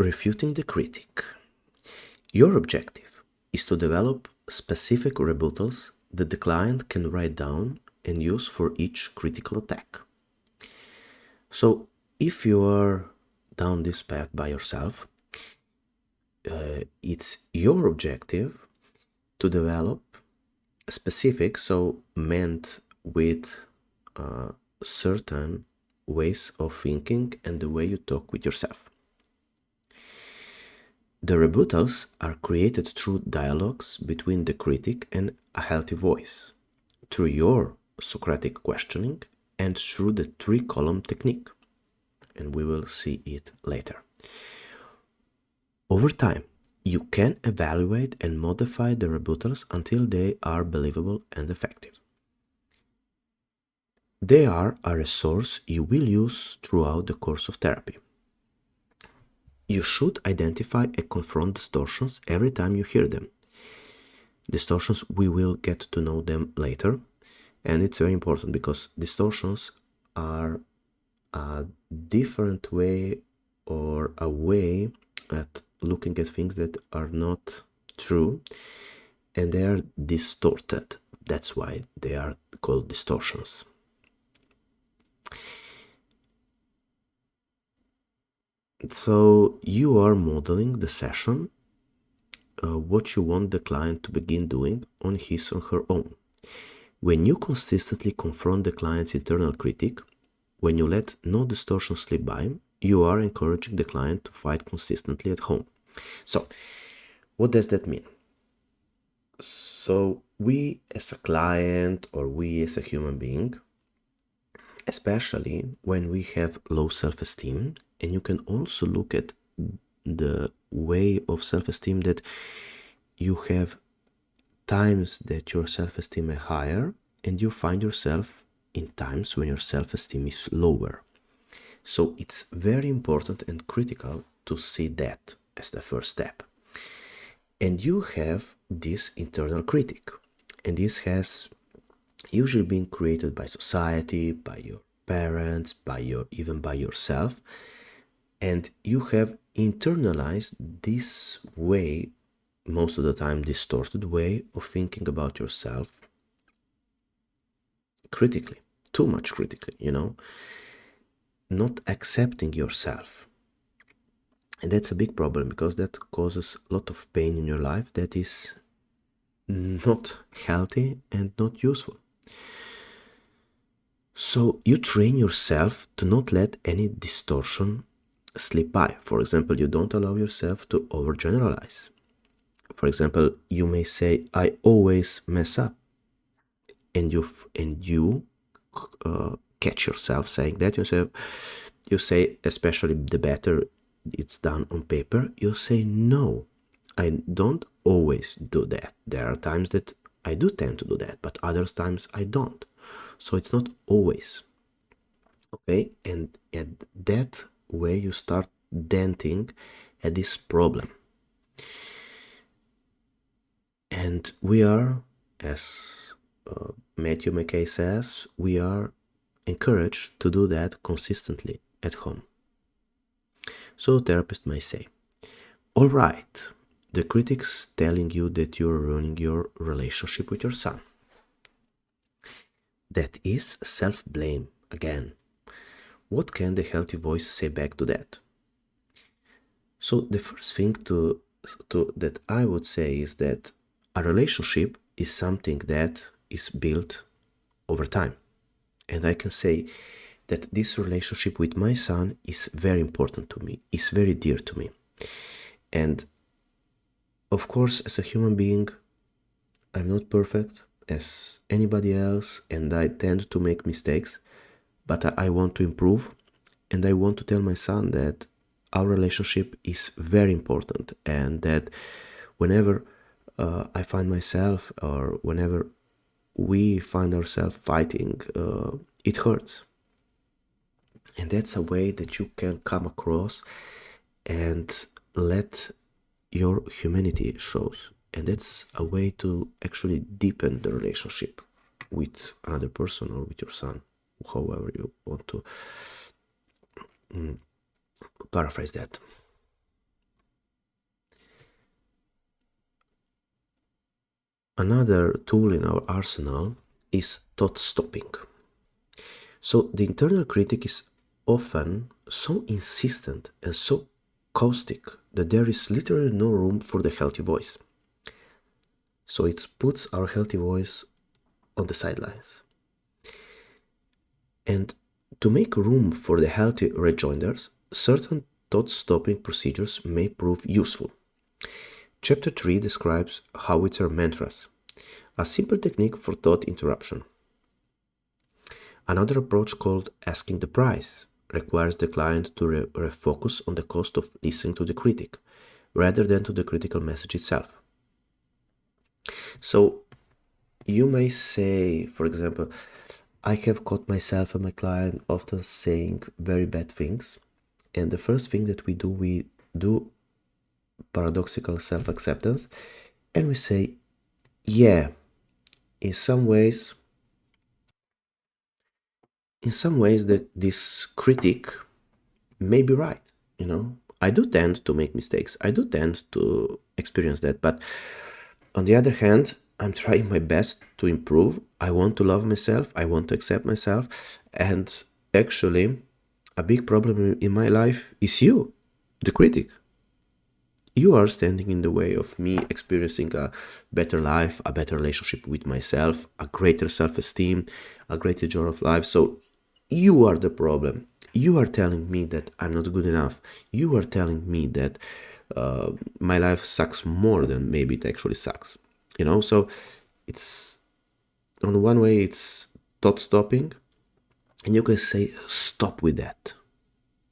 Refuting the critic. Your objective is to develop specific rebuttals that the client can write down and use for each critical attack. So if you are down this path by yourself, it's your objective to develop specific, so meant with certain ways of thinking and the way you talk with yourself. The rebuttals are created through dialogues between the critic and a healthy voice, through your Socratic questioning, and through the three-column technique. And we will see it later. Over time, you can evaluate and modify the rebuttals until they are believable and effective. They are a resource you will use throughout the course of therapy. You should identify and confront distortions every time you hear them. Distortions, we will get to know them later, and it's very important because distortions are a different way or a way at looking at things that are not true, and they are distorted. That's why they are called distortions. So you are modeling the session, what you want the client to begin doing on his or her own. When you consistently confront the client's internal critic, when you let no distortion slip by, you are encouraging the client to fight consistently at home. So, what does that mean? So, we as a client or we as a human being, especially when we have low self-esteem, and you can also look at the way of self-esteem that you have times that your self-esteem is higher and you find yourself in times when your self-esteem is lower. So it's very important and critical to see that as the first step. And you have this internal critic, and this has usually been created by society, by your parents, even by yourself, and you have internalized this way, most of the time distorted way of thinking about yourself critically, too much critically, not accepting yourself. And that's a big problem because that causes a lot of pain in your life that is not healthy and not useful. So you train yourself to not let any distortion slip by. For example, you don't allow yourself to overgeneralize. For example, you may say, I always mess up. And you catch yourself saying that. You say, especially the better it's done on paper, you say, no, I don't always do that. There are times that I do tend to do that, but other times I don't. So it's not always. Okay, and that way you start denting at this problem. And we are, as Matthew McKay says, we are encouraged to do that consistently at home. So a therapist may say, all right, the critic's telling you that you're ruining your relationship with your son. That is self-blame again. What can the healthy voice say back to that? So the first thing that I would say is that a relationship is something that is built over time. And I can say that this relationship with my son is very important to me, is very dear to me. And of course, as a human being, I'm not perfect as anybody else, and I tend to make mistakes, but I want to improve, and I want to tell my son that our relationship is very important, and that whenever I find myself, or whenever we find ourselves fighting, it hurts. And that's a way that you can come across and let your humanity shows. And that's a way to actually deepen the relationship with another person or with your son, however you want to paraphrase that. Another tool in our arsenal is thought stopping. So the internal critic is often so insistent and so caustic that there is literally no room for the healthy voice. So it puts our healthy voice on the sidelines. And to make room for the healthy rejoinders, certain thought stopping procedures may prove useful. Chapter 3 describes howitzer mantras, a simple technique for thought interruption. Another approach, called asking the price, requires the client to refocus on the cost of listening to the critic, rather than to the critical message itself. So you may say, for example, I have caught myself and my client often saying very bad things. And the first thing that we do paradoxical self-acceptance, and we say, yeah, in some ways that this critic may be right. I do tend to make mistakes. I do tend to experience that. But on the other hand, I'm trying my best to improve. I want to love myself. I want to accept myself. And actually, a big problem in my life is you, the critic. You are standing in the way of me experiencing a better life, a better relationship with myself, a greater self-esteem, a greater joy of life. So you are the problem. You are telling me that I'm not good enough. You are telling me that my life sucks more than maybe it actually sucks. So it's, on one way, it's thought stopping, and you can say, stop with that.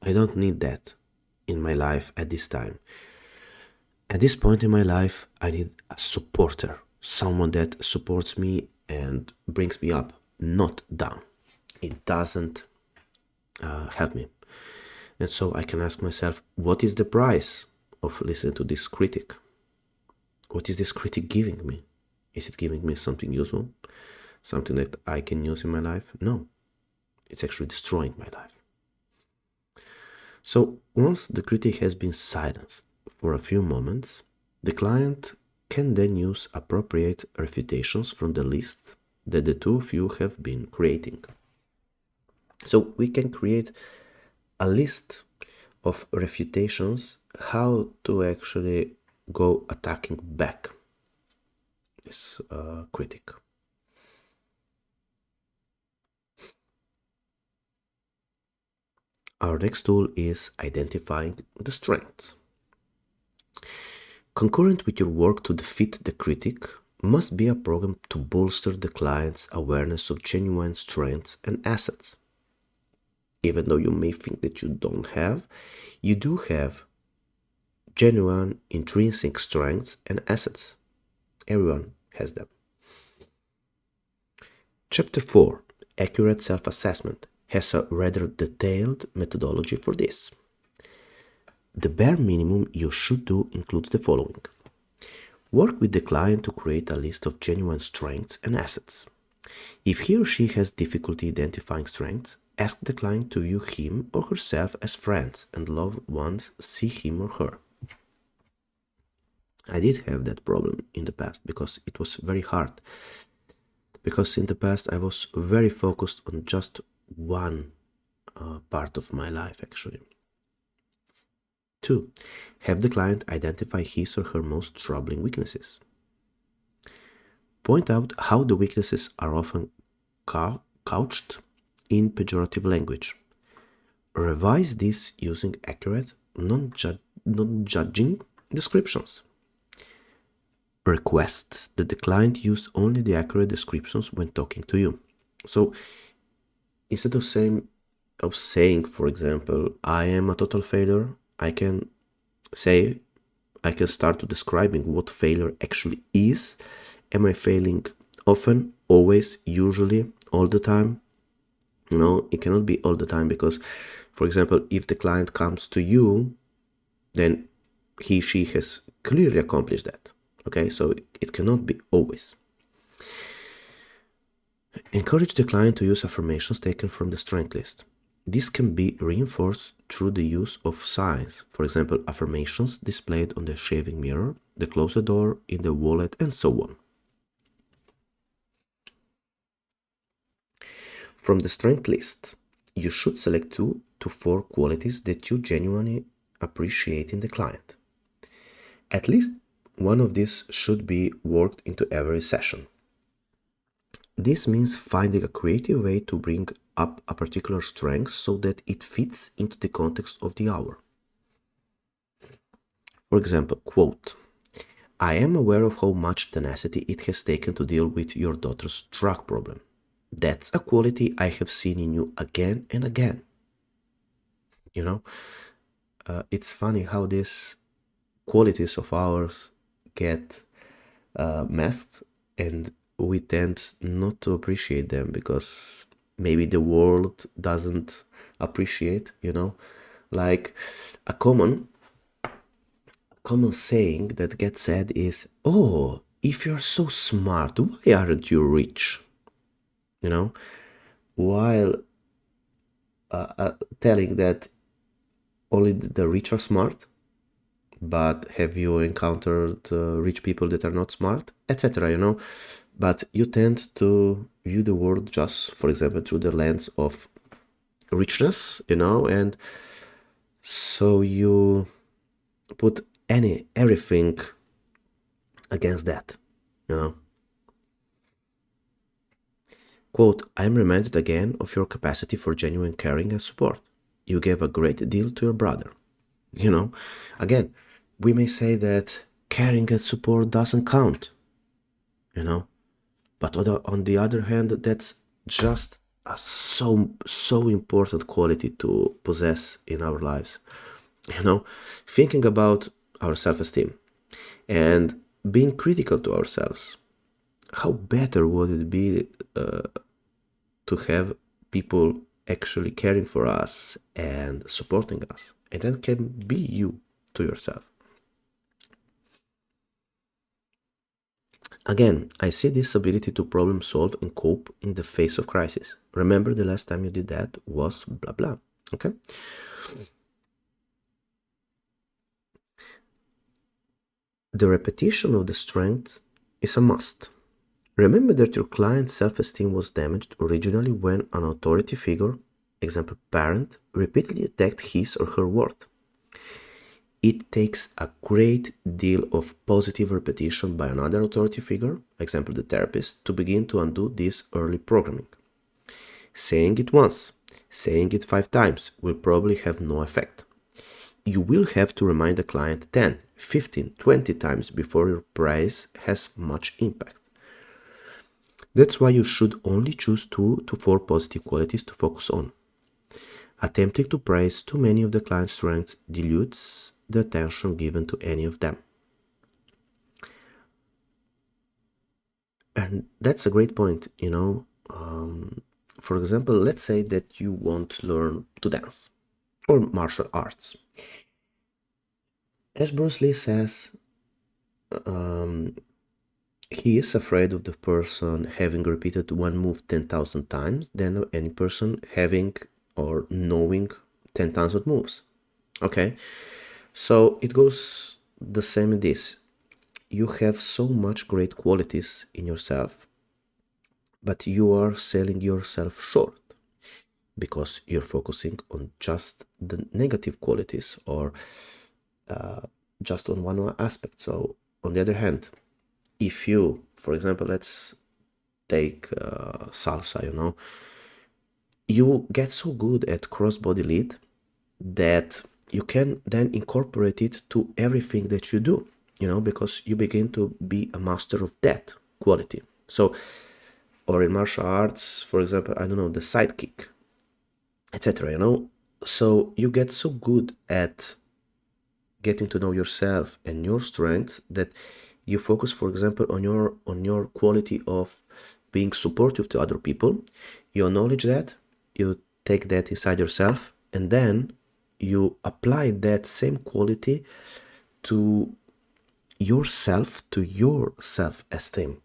I don't need that in my life at this time. At this point in my life, I need a supporter, someone that supports me and brings me up, not down. It doesn't help me. And so I can ask myself, what is the price of listening to this critic? What is this critic giving me? Is it giving me something useful? Something that I can use in my life? No, it's actually destroying my life. So once the critic has been silenced for a few moments, the client can then use appropriate refutations from the list that the two of you have been creating. So we can create a list of refutations, how to actually go attacking back this critic. Our next tool is identifying the strengths. Concurrent with your work to defeat the critic must be a program to bolster the client's awareness of genuine strengths and assets. Even though you may think that you don't have, you do have genuine intrinsic strengths and assets. Everyone has them. Chapter 4, Accurate Self-Assessment, has a rather detailed methodology for this. The bare minimum you should do includes the following. Work with the client to create a list of genuine strengths and assets. If he or she has difficulty identifying strengths, ask the client to view him or herself as friends and loved ones see him or her. I did have that problem in the past because it was very hard. Because in the past I was very focused on just one part of my life, actually. 2. Have the client identify his or her most troubling weaknesses. Point out how the weaknesses are often couched in pejorative language. Revise this using accurate, non-judging descriptions. Request that the client use only the accurate descriptions when talking to you. So instead of saying, for example, I am a total failure, I can start to describing what failure actually is. Am I failing often, always, usually, all the time? It cannot be all the time because, for example, if the client comes to you, then she has clearly accomplished that. Okay, so it cannot be always. Encourage the client to use affirmations taken from the strength list. This can be reinforced through the use of signs, for example, affirmations displayed on the shaving mirror, the closet door, in the wallet, and so on. From the strength list, you should select 2 to 4 qualities that you genuinely appreciate in the client. At least one of these should be worked into every session. This means finding a creative way to bring up a particular strength so that it fits into the context of the hour. For example, quote, I am aware of how much tenacity it has taken to deal with your daughter's drug problem. That's a quality I have seen in you again and again. You know, it's funny how these qualities of ours get masked, and we tend not to appreciate them because maybe the world doesn't appreciate, like a common saying that gets said is, oh, if you're so smart, why aren't you rich? While telling that only the rich are smart, but have you encountered rich people that are not smart, etc. But you tend to view the world just, for example, through the lens of richness, and so you put everything against that. Quote, I am reminded again of your capacity for genuine caring and support. You gave a great deal to your brother. Again, we may say that caring and support doesn't count, but on the other hand, that's just a so important quality to possess in our lives. Thinking about our self-esteem and being critical to ourselves. How better would it be to have people actually caring for us and supporting us? And that can be you to yourself. Again, I see this ability to problem solve and cope in the face of crisis. Remember, the last time you did that was blah blah. Okay? The repetition of the strength is a must. Remember that your client's self-esteem was damaged originally when an authority figure, example parent, repeatedly attacked his or her worth. It takes a great deal of positive repetition by another authority figure, example the therapist, to begin to undo this early programming. Saying it once, saying it 5 times will probably have no effect. You will have to remind the client 10, 15, 20 times before your praise has much impact. That's why you should only choose 2 to 4 positive qualities to focus on. Attempting to praise too many of the client's strengths dilutes the attention given to any of them. And that's a great point, for example, let's say that you want to learn to dance or martial arts. As Bruce Lee says, he is afraid of the person having repeated one move 10,000 times than any person having or knowing 10,000 moves. Okay, so it goes the same in this. You have so much great qualities in yourself, but you are selling yourself short because you're focusing on just the negative qualities or just on one aspect. So on the other hand, if you, for example, let's take salsa, you get so good at cross-body lead that you can then incorporate it to everything that you do, because you begin to be a master of that quality. So, or in martial arts, for example, I don't know, the sidekick, etc. So you get so good at getting to know yourself and your strengths that you focus, for example, on your quality of being supportive to other people. You acknowledge that, you take that inside yourself, and then you apply that same quality to yourself, to your self-esteem.